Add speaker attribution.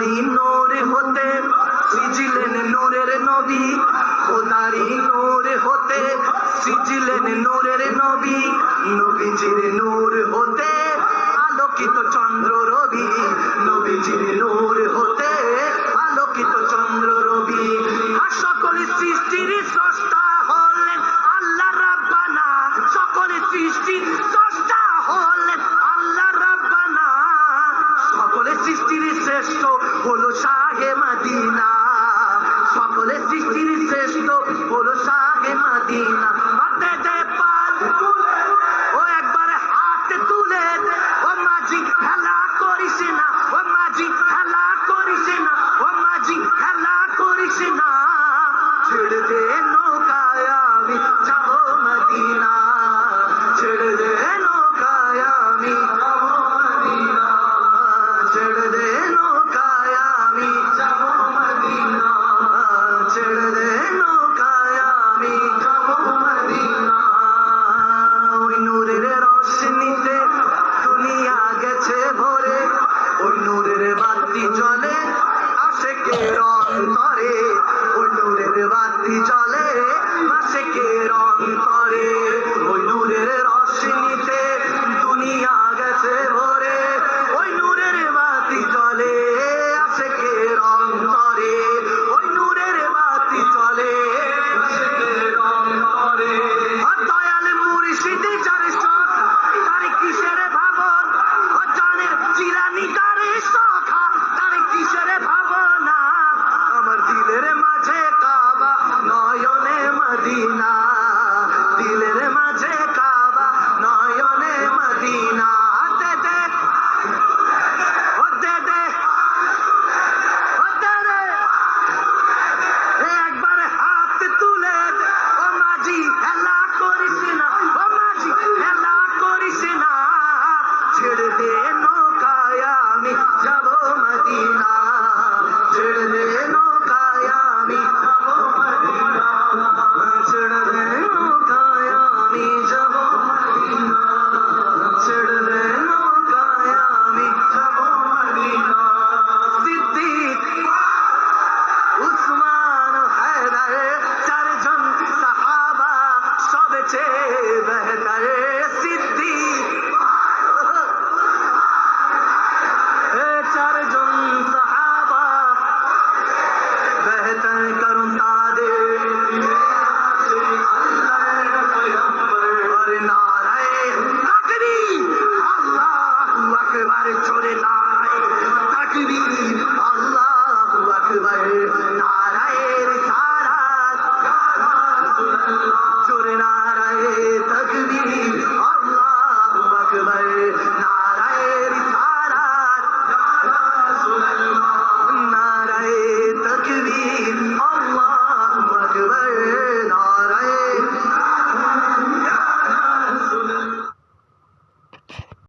Speaker 1: খোদারি নূর হতে সৃজিলেন নূরের নবী, খোদারি নূর হতে সৃজিলেন নূরের নবী, নবীজির নূর হতে আলোকিত চন্দ্র রবি, নবীজির নূর হতে আলোকিত চন্দ্র রবি। আর সকল সৃষ্টির স্রষ্টা হলেন আল্লাহ রাব্বানা, সকল সৃষ্টির স্রষ্টা হলেন আল্লাহ রাব্বানা, সকল সৃষ্টির শ্রেষ্ঠ হলো শাহে মদিনা, সকল সৃষ্টির শ্রেষ্ঠ হলো শাহে মদিনা। হাতে দে পাল ও একবার হাতে তুলে দে, ও মাঝি খেলা করিস না, ও মাঝি খেলা করিস না, ও মাঝি খেলা করিস না, ছেড়ে দে নৌকায় আমি যাব মদিনা, ছেড়ে দে নৌকায় আমি যাব মদিনা, ছেড়ে দে নৌকায় আমি যাব মদিনা, ছেড়ে দে নৌকায় আমি যাব মদিনা। ওই নূরের রোশনীতে দুনিয়া গেছে ভরে, ওই নূরের বাতি জ্বলে